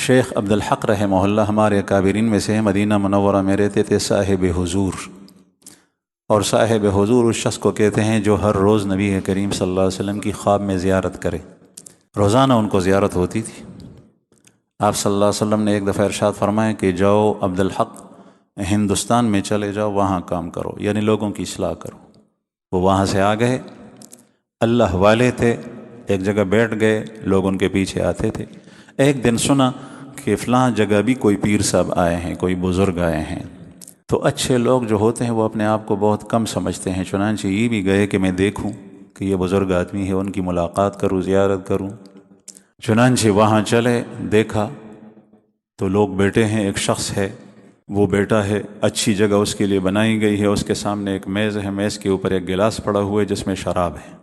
شیخ عبدالحق رحمہ اللہ ہمارے اکابرین میں سے ہیں۔ مدینہ منورہ میں رہتے تھے، صاحب حضور۔ اور صاحب حضور اس شخص کو کہتے ہیں جو ہر روز نبی کریم صلی اللہ علیہ وسلم کی خواب میں زیارت کرے۔ روزانہ ان کو زیارت ہوتی تھی۔ آپ صلی اللہ علیہ وسلم نے ایک دفعہ ارشاد فرمایا کہ جاؤ عبدالحق ہندوستان میں چلے جاؤ، وہاں کام کرو، یعنی لوگوں کی اصلاح کرو۔ وہ وہاں سے آ گئے، اللہ والے تھے، ایک جگہ بیٹھ گئے، لوگ ان کے پیچھے آتے تھے۔ ایک دن سنا کہ فلاں جگہ بھی کوئی پیر صاحب آئے ہیں، کوئی بزرگ آئے ہیں۔ تو اچھے لوگ جو ہوتے ہیں وہ اپنے آپ کو بہت کم سمجھتے ہیں، چنانچہ یہ بھی گئے کہ میں دیکھوں کہ یہ بزرگ آدمی ہے، ان کی ملاقات کروں، زیارت کروں۔ چنانچہ وہاں چلے، دیکھا تو لوگ بیٹھے ہیں، ایک شخص ہے، وہ بیٹا ہے، اچھی جگہ اس کے لیے بنائی گئی ہے، اس کے سامنے ایک میز ہے، میز کے اوپر ایک گلاس پڑا ہوا ہے جس میں شراب ہے۔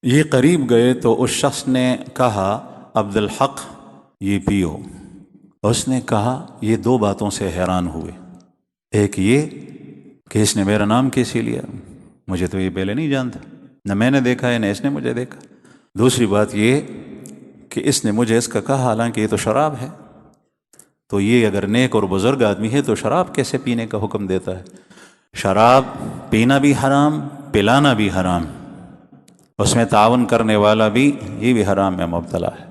یہ قریب گئے تو اس شخص نے کہا عبدالحق یہ پیو۔ اس نے کہا، یہ دو باتوں سے حیران ہوئے، ایک یہ کہ اس نے میرا نام کیسے لیا، مجھے تو یہ پہلے نہیں جانتا، نہ میں نے دیکھا ہے نہ اس نے مجھے دیکھا۔ دوسری بات یہ کہ اس نے مجھے اس کا کہا، حالانکہ یہ تو شراب ہے، تو یہ اگر نیک اور بزرگ آدمی ہے تو شراب کیسے پینے کا حکم دیتا ہے؟ شراب پینا بھی حرام، پلانا بھی حرام، اس میں تعاون کرنے والا بھی، یہ بھی حرام میں مبتلا ہے۔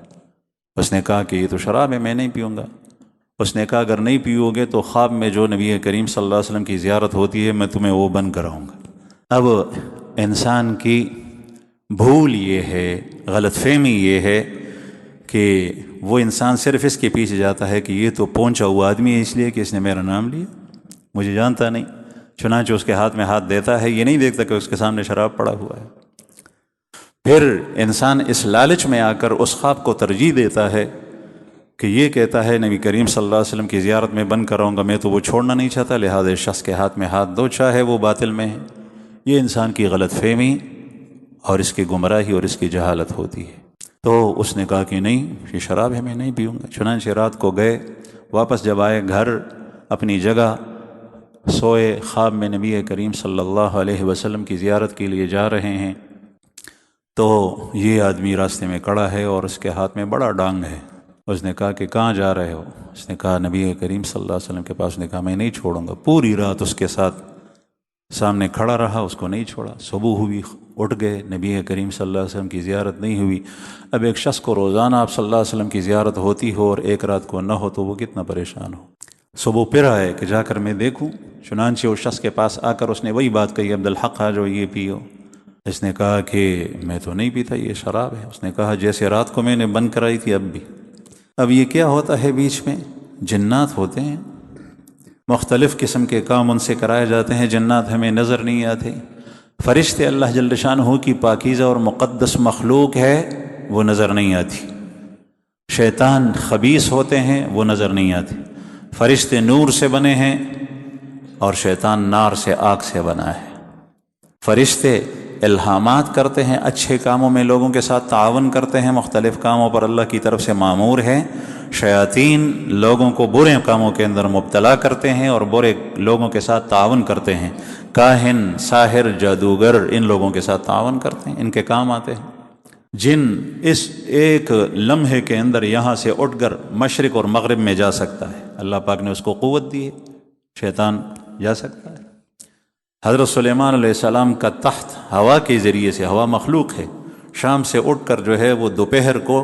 اس نے کہا کہ یہ تو شراب ہے، میں نہیں پیوں گا۔ اس نے کہا اگر نہیں پیو گے تو خواب میں جو نبی کریم صلی اللہ علیہ وسلم کی زیارت ہوتی ہے میں تمہیں وہ بند کراؤں گا۔ اب انسان کی بھول یہ ہے، غلط فہمی یہ ہے کہ وہ انسان صرف اس کے پیچھے جاتا ہے کہ یہ تو پہنچا ہوا آدمی ہے، اس لیے کہ اس نے میرا نام لیا، مجھے جانتا نہیں، چنانچہ اس کے ہاتھ میں ہاتھ دیتا ہے، یہ نہیں دیکھتا کہ اس کے سامنے شراب پڑا ہوا ہے۔ پھر انسان اس لالچ میں آ کر اس خواب کو ترجیح دیتا ہے کہ یہ کہتا ہے نبی کریم صلی اللہ علیہ وسلم کی زیارت میں بند کراؤں گا، میں تو وہ چھوڑنا نہیں چاہتا، لہٰذا اس شخص کے ہاتھ میں ہاتھ دو، چاہے وہ باطل میں ہے۔ یہ انسان کی غلط فہمی اور اس کی گمراہی اور اس کی جہالت ہوتی ہے۔ تو اس نے کہا کہ نہیں، یہ شراب ہے، میں نہیں پیوں گا۔ چنانچہ رات کو گئے، واپس جب آئے گھر اپنی جگہ سوئے، خواب میں نبی کریم صلی اللہ علیہ وسلم کی زیارت کے لیے جا رہے ہیں تو یہ آدمی راستے میں کھڑا ہے اور اس کے ہاتھ میں بڑا ڈانگ ہے۔ اس نے کہا کہ کہاں جا رہے ہو؟ اس نے کہا نبی کریم صلی اللہ علیہ وسلم کے پاس۔ نے کہا میں نہیں چھوڑوں گا۔ پوری رات اس کے ساتھ سامنے کھڑا رہا، اس کو نہیں چھوڑا۔ صبح ہوئی، اٹھ گئے، نبی کریم صلی اللہ علیہ وسلم کی زیارت نہیں ہوئی۔ اب ایک شخص کو روزانہ آپ صلی اللہ علیہ وسلم کی زیارت ہوتی ہو اور ایک رات کو نہ ہو تو وہ کتنا پریشان ہو۔ صبح پھر آئے کہ جا کر میں دیکھوں، چنانچہ اس شخص کے پاس آ کر اس نے وہی بات کہی، عبدالحق آ جو یہ پیو۔ اس نے کہا کہ میں تو نہیں پیتا، یہ شراب ہے۔ اس نے کہا جیسے رات کو میں نے بند کرائی تھی اب بھی۔ اب یہ کیا ہوتا ہے بیچ میں؟ جنات ہوتے ہیں، مختلف قسم کے کام ان سے کرائے جاتے ہیں، جنات ہمیں نظر نہیں آتے۔ فرشتے اللہ جل شانہ کی پاکیزہ اور مقدس مخلوق ہے، وہ نظر نہیں آتی۔ شیطان خبیث ہوتے ہیں، وہ نظر نہیں آتے۔ فرشتے نور سے بنے ہیں اور شیطان نار سے، آگ سے بنا ہے۔ فرشتے الہامات کرتے ہیں، اچھے کاموں میں لوگوں کے ساتھ تعاون کرتے ہیں، مختلف کاموں پر اللہ کی طرف سے مامور ہیں۔ شیاطین لوگوں کو برے کاموں کے اندر مبتلا کرتے ہیں اور برے لوگوں کے ساتھ تعاون کرتے ہیں۔ کاہن، ساحر، جادوگر ان لوگوں کے ساتھ تعاون کرتے ہیں، ان کے کام آتے ہیں۔ جن اس ایک لمحے کے اندر یہاں سے اٹھ کر مشرق اور مغرب میں جا سکتا ہے، اللہ پاک نے اس کو قوت دی ہے، شیطان جا سکتا ہے۔ حضرت سلیمان علیہ السلام کا تخت ہوا کے ذریعے سے، ہوا مخلوق ہے، شام سے اٹھ کر جو ہے وہ دوپہر کو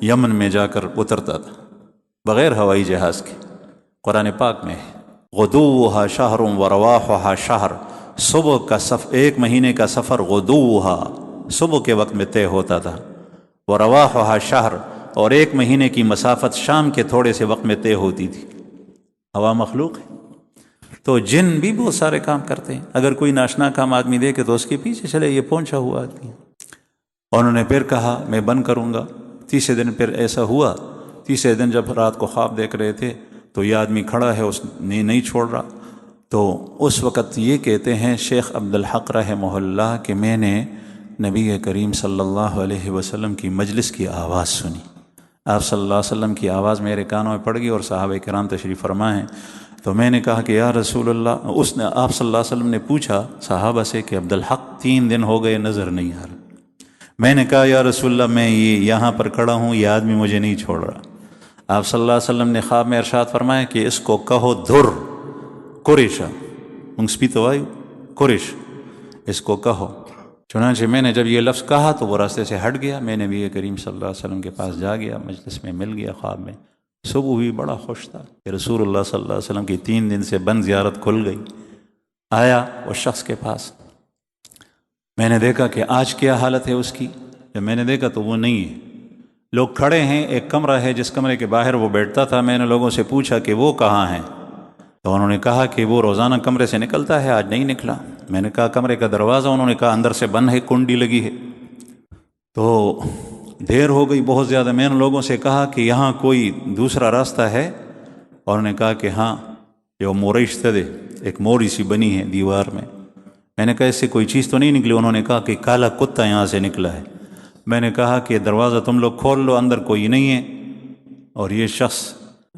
یمن میں جا کر اترتا تھا بغیر ہوائی جہاز کے۔ قرآن پاک میں ہے غدوها شہر ورواحها شہر، صبح کا ایک مہینے کا سفر غدوها صبح کے وقت میں طے ہوتا تھا، ورواحها شہر اور ایک مہینے کی مسافت شام کے تھوڑے سے وقت میں طے ہوتی تھی۔ ہوا مخلوق ہے۔ تو جن بھی بہت سارے کام کرتے ہیں، اگر کوئی ناشنا کام آدمی دیکھے تو اس کے پیچھے چلے، یہ پہنچا ہوا آدمی۔ انہوں نے پھر کہا میں بند کروں گا۔ تیسرے دن پھر ایسا ہوا، تیسرے دن جب رات کو خواب دیکھ رہے تھے تو یہ آدمی کھڑا ہے، اس نے نہیں چھوڑ رہا۔ تو اس وقت یہ کہتے ہیں شیخ عبدالحق رحمہ اللہ کہ میں نے نبی کریم صلی اللہ علیہ وسلم کی مجلس کی آواز سنی۔ آپ صلی اللہ علیہ وسلم کی آواز میرے کانوں میں پڑ گئی اور صحابہ کرام تشریف فرما ہیں۔ تو میں نے کہا کہ یا رسول اللہ، اس نے آپ صلی اللہ علیہ وسلم نے پوچھا صحابہ سے کہ عبدالحق 3 دن ہو گئے نظر نہیں آ رہا۔ میں نے کہا یا رسول اللہ میں یہاں پر کھڑا ہوں، یہ آدمی مجھے نہیں چھوڑ رہا۔ آپ صلی اللہ علیہ وسلم نے خواب میں ارشاد فرمایا کہ اس کو کہو دھر قریش منگسپیتوائیو قریش، اس کو کہو۔ چنانچہ میں نے جب یہ لفظ کہا تو وہ راستے سے ہٹ گیا، میں نے نبی کریم صلی اللہ علیہ وسلم کے پاس جا گیا، مجلس میں مل گیا خواب میں، صبح ہوئی بڑا خوش تھا کہ رسول اللہ صلی اللہ علیہ وسلم کی 3 دن سے بند زیارت کھل گئی۔ آیا اس شخص کے پاس، میں نے دیکھا کہ آج کیا حالت ہے اس کی، جب میں نے دیکھا تو وہ نہیں ہے، لوگ کھڑے ہیں، ایک کمرہ ہے جس کمرے کے باہر وہ بیٹھتا تھا، میں نے لوگوں سے پوچھا کہ وہ کہاں ہیں، تو انہوں نے کہا کہ وہ روزانہ کمرے سے نکلتا ہے، آج نہیں نکلا۔ میں نے کہا کمرے کا دروازہ، انہوں نے کہا اندر سے بند ہے، کنڈی لگی ہے۔ تو دیر ہو گئی بہت زیادہ، میں نے لوگوں سے کہا کہ یہاں کوئی دوسرا راستہ ہے، اور انہوں نے کہا کہ ہاں یہ موریش تھے، ایک موری سی بنی ہے دیوار میں نے کہا اس سے کوئی چیز تو نہیں نکلی، انہوں نے کہا کہ کالا کتا یہاں سے نکلا ہے۔ میں نے کہا کہ دروازہ تم لوگ کھول لو، اندر کوئی نہیں ہے، اور یہ شخص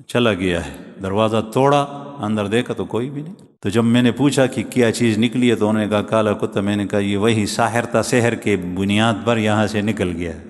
چلا گیا ہے۔ دروازہ توڑا، اندر دیکھا تو کوئی بھی نہیں۔ تو جب میں نے پوچھا کہ کیا چیز نکلی ہے تو انہوں نے کہا کالا کتا۔ میں نے کہا یہ وہی ساحر تھا، سحر کے بنیاد پر یہاں سے نکل گیا ہے۔